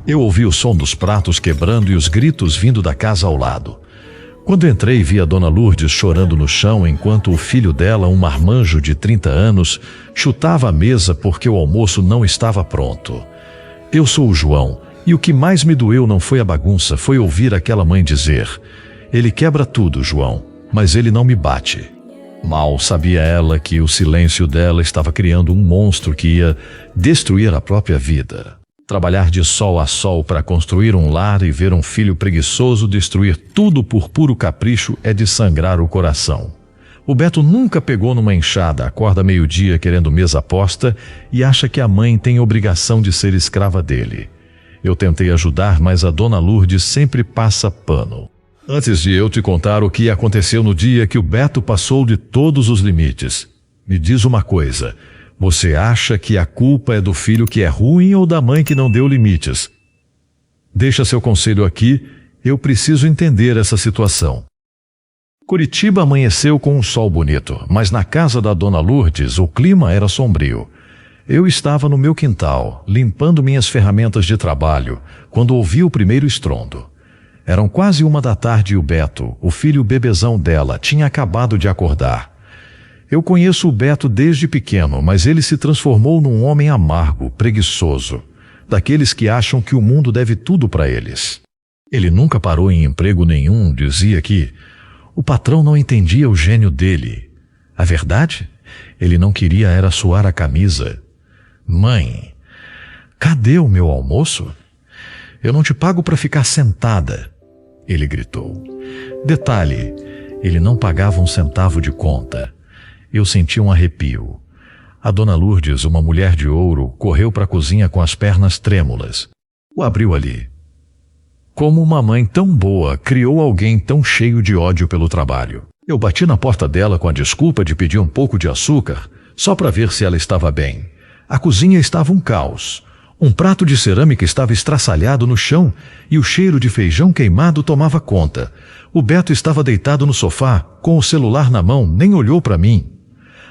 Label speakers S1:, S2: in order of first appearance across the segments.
S1: Eu ouvi o som dos pratos quebrando e os gritos vindo da casa ao lado. Quando entrei, vi a dona Lourdes chorando no chão enquanto o filho dela, um marmanjo de 30 anos, chutava a mesa porque o almoço não estava pronto. Eu sou o João, e o que mais me doeu não foi a bagunça, foi ouvir aquela mãe dizer: "Ele quebra tudo, João, mas ele não me bate." Mal sabia ela que o silêncio dela estava criando um monstro que ia destruir a própria vida. Trabalhar de sol a sol para construir um lar e ver um filho preguiçoso destruir tudo por puro capricho é de sangrar o coração. O Beto nunca pegou numa enxada, acorda meio-dia querendo mesa posta e acha que a mãe tem obrigação de ser escrava dele. Eu tentei ajudar, mas a dona Lourdes sempre passa pano. Antes de eu te contar o que aconteceu no dia que o Beto passou de todos os limites, me diz uma coisa: você acha que a culpa é do filho que é ruim ou da mãe que não deu limites? Deixa seu conselho aqui, eu preciso entender essa situação. Curitiba amanheceu com um sol bonito, mas na casa da dona Lourdes o clima era sombrio. Eu estava no meu quintal, limpando minhas ferramentas de trabalho, quando ouvi o primeiro estrondo. Eram quase 1 da tarde e o Beto, o filho bebezão dela, tinha acabado de acordar. Eu conheço o Beto desde pequeno, mas ele se transformou num homem amargo, preguiçoso, daqueles que acham que o mundo deve tudo para eles. Ele nunca parou em emprego nenhum, dizia que o patrão não entendia o gênio dele. A verdade? Ele não queria era suar a camisa. "Mãe, cadê o meu almoço? Eu não te pago para ficar sentada", ele gritou. Detalhe, ele não pagava um centavo de conta. Eu senti um arrepio. A dona Lourdes, uma mulher de ouro, correu para a cozinha com as pernas trêmulas. O abriu ali. Como uma mãe tão boa criou alguém tão cheio de ódio pelo trabalho? Eu bati na porta dela com a desculpa de pedir um pouco de açúcar, só para ver se ela estava bem. A cozinha estava um caos. Um prato de cerâmica estava estraçalhado no chão e o cheiro de feijão queimado tomava conta. O Beto estava deitado no sofá, com o celular na mão, nem olhou para mim.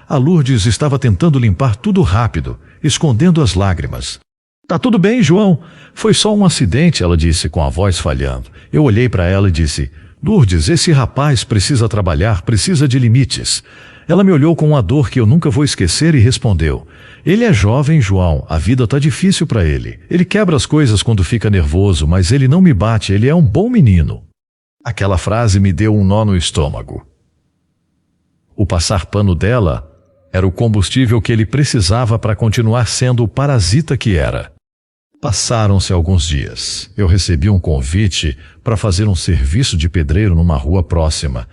S1: A Lourdes estava tentando limpar tudo rápido, escondendo as lágrimas. "Tá tudo bem, João. Foi só um acidente", ela disse com a voz falhando. Eu olhei para ela e disse: "Lourdes, esse rapaz precisa trabalhar, precisa de limites." Ela me olhou com uma dor que eu nunca vou esquecer e respondeu: "Ele é jovem, João. A vida tá difícil para ele. Ele quebra as coisas quando fica nervoso, mas ele não me bate, ele é um bom menino." Aquela frase me deu um nó no estômago. O passar pano dela era o combustível que ele precisava para continuar sendo o parasita que era. Passaram-se alguns dias. Eu recebi um convite para fazer um serviço de pedreiro numa rua próxima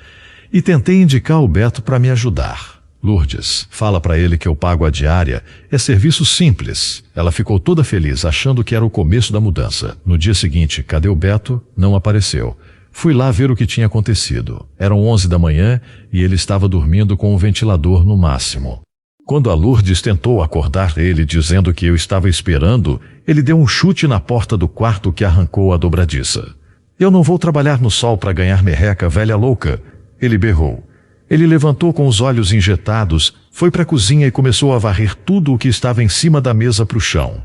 S1: e tentei indicar o Beto para me ajudar. "Lourdes, fala para ele que eu pago a diária. É serviço simples." Ela ficou toda feliz, achando que era o começo da mudança. No dia seguinte, cadê o Beto? Não apareceu. Fui lá ver o que tinha acontecido. Eram 11 da manhã e ele estava dormindo com o ventilador no máximo. Quando a Lourdes tentou acordar ele dizendo que eu estava esperando, ele deu um chute na porta do quarto que arrancou a dobradiça. "Eu não vou trabalhar no sol para ganhar merreca, velha louca", ele berrou. Ele levantou com os olhos injetados, foi para a cozinha e começou a varrer tudo o que estava em cima da mesa para o chão.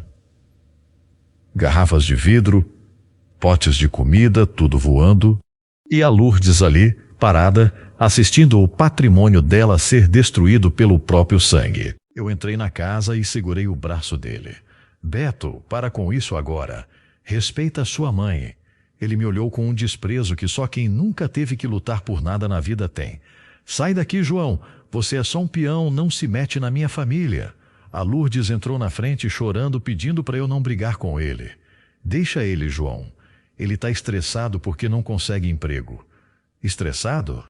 S1: Garrafas de vidro, potes de comida, tudo voando, e a Lourdes ali, parada, assistindo o patrimônio dela ser destruído pelo próprio sangue. Eu entrei na casa e segurei o braço dele. "Beto, para com isso agora. Respeita a sua mãe." Ele me olhou com um desprezo que só quem nunca teve que lutar por nada na vida tem. "Sai daqui, João. Você é só um peão, não se mete na minha família." A Lourdes entrou na frente chorando, pedindo para eu não brigar com ele. "Deixa ele, João. Ele está estressado porque não consegue emprego." Estressado?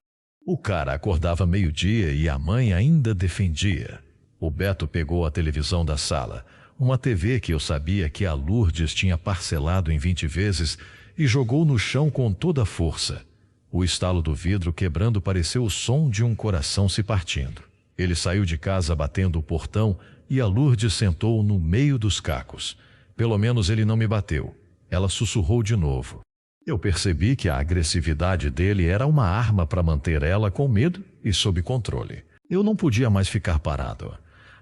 S1: O cara acordava meio-dia e a mãe ainda defendia. O Beto pegou a televisão da sala, uma TV que eu sabia que a Lourdes tinha parcelado em 20 vezes, e jogou no chão com toda a força. O estalo do vidro quebrando pareceu o som de um coração se partindo. Ele saiu de casa batendo o portão e a Lourdes sentou no meio dos cacos. Pelo menos ele não me bateu. Ela sussurrou de novo. Eu percebi que a agressividade dele era uma arma para manter ela com medo e sob controle. Eu não podia mais ficar parado.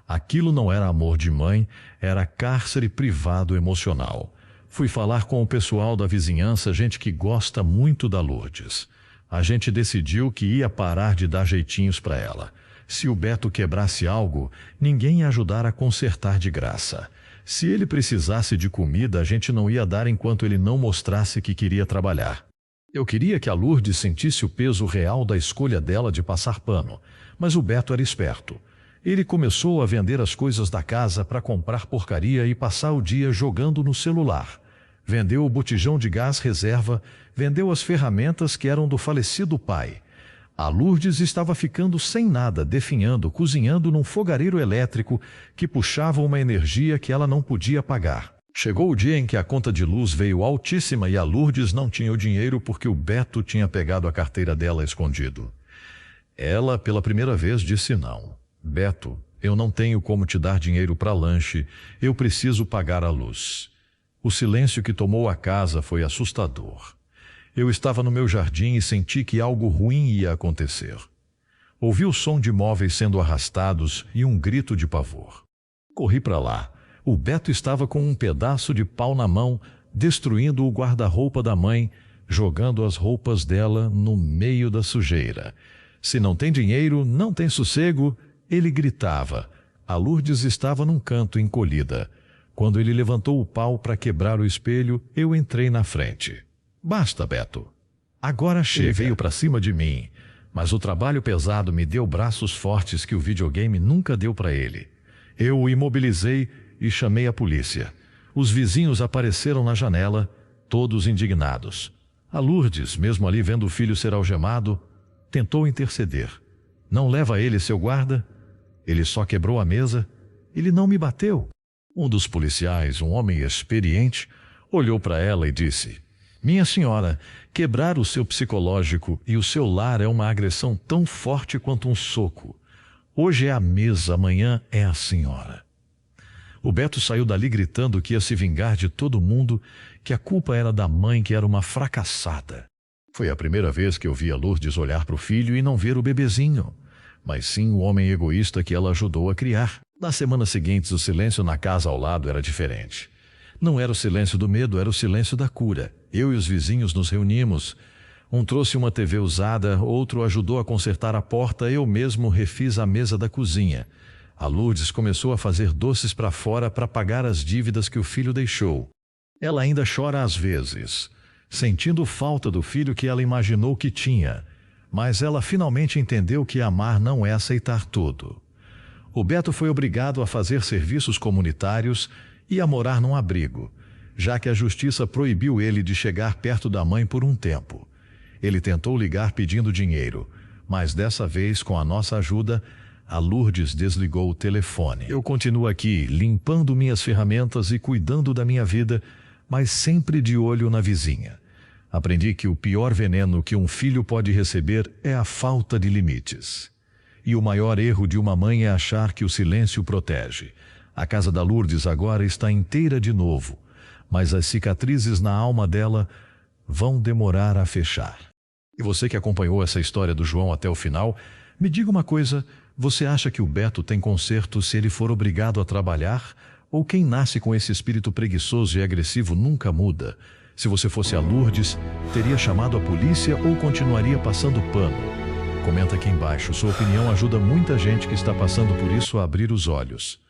S1: Aquilo não era amor de mãe, era cárcere privado emocional. Fui falar com o pessoal da vizinhança, gente que gosta muito da Lourdes. A gente decidiu que ia parar de dar jeitinhos para ela. Se o Beto quebrasse algo, ninguém ia ajudar a consertar de graça. Se ele precisasse de comida, a gente não ia dar enquanto ele não mostrasse que queria trabalhar. Eu queria que a Lourdes sentisse o peso real da escolha dela de passar pano, mas o Beto era esperto. Ele começou a vender as coisas da casa para comprar porcaria e passar o dia jogando no celular. Vendeu o botijão de gás reserva, vendeu as ferramentas que eram do falecido pai. A Lourdes estava ficando sem nada, definhando, cozinhando num fogareiro elétrico que puxava uma energia que ela não podia pagar. Chegou o dia em que a conta de luz veio altíssima e a Lourdes não tinha o dinheiro porque o Beto tinha pegado a carteira dela escondido. Ela, pela primeira vez, disse não. Beto, eu não tenho como te dar dinheiro para lanche, eu preciso pagar a luz. O silêncio que tomou a casa foi assustador. Eu estava no meu jardim e senti que algo ruim ia acontecer. Ouvi o som de móveis sendo arrastados e um grito de pavor. Corri para lá. O Beto estava com um pedaço de pau na mão, destruindo o guarda-roupa da mãe, jogando as roupas dela no meio da sujeira. Se não tem dinheiro, não tem sossego, ele gritava. A Lourdes estava num canto encolhida. Quando ele levantou o pau para quebrar o espelho, eu entrei na frente. Basta, Beto. Agora chega. Veio para cima de mim, mas o trabalho pesado me deu braços fortes que o videogame nunca deu para ele. Eu o imobilizei e chamei a polícia. Os vizinhos apareceram na janela, todos indignados. A Lourdes, mesmo ali vendo o filho ser algemado, tentou interceder. Não leva ele, seu guarda? Ele só quebrou a mesa. Ele não me bateu. Um dos policiais, um homem experiente, olhou para ela e disse: minha senhora, quebrar o seu psicológico e o seu lar é uma agressão tão forte quanto um soco. Hoje é a mesa, amanhã é a senhora. O Beto saiu dali gritando que ia se vingar de todo mundo, que a culpa era da mãe, que era uma fracassada. Foi a primeira vez que eu vi a Lourdes olhar para o filho e não ver o bebezinho, mas sim o homem egoísta que ela ajudou a criar. Nas semanas seguintes, o silêncio na casa ao lado era diferente. Não era o silêncio do medo, era o silêncio da cura. Eu e os vizinhos nos reunimos. Um trouxe uma TV usada, outro ajudou a consertar a porta, eu mesmo refiz a mesa da cozinha. A Lourdes começou a fazer doces para fora para pagar as dívidas que o filho deixou. Ela ainda chora às vezes, sentindo falta do filho que ela imaginou que tinha. Mas ela finalmente entendeu que amar não é aceitar tudo. O Beto foi obrigado a fazer serviços comunitários e a morar num abrigo, já que a justiça proibiu ele de chegar perto da mãe por um tempo. Ele tentou ligar pedindo dinheiro, mas dessa vez, com a nossa ajuda, a Lourdes desligou o telefone. Eu continuo aqui, limpando minhas ferramentas e cuidando da minha vida, mas sempre de olho na vizinha. Aprendi que o pior veneno que um filho pode receber é a falta de limites. E o maior erro de uma mãe é achar que o silêncio protege. A casa da Lourdes agora está inteira de novo, mas as cicatrizes na alma dela vão demorar a fechar. E você que acompanhou essa história do João até o final, me diga uma coisa, você acha que o Beto tem conserto se ele for obrigado a trabalhar? Ou quem nasce com esse espírito preguiçoso e agressivo nunca muda? Se você fosse a Lourdes, teria chamado a polícia ou continuaria passando pano? Comenta aqui embaixo, sua opinião ajuda muita gente que está passando por isso a abrir os olhos.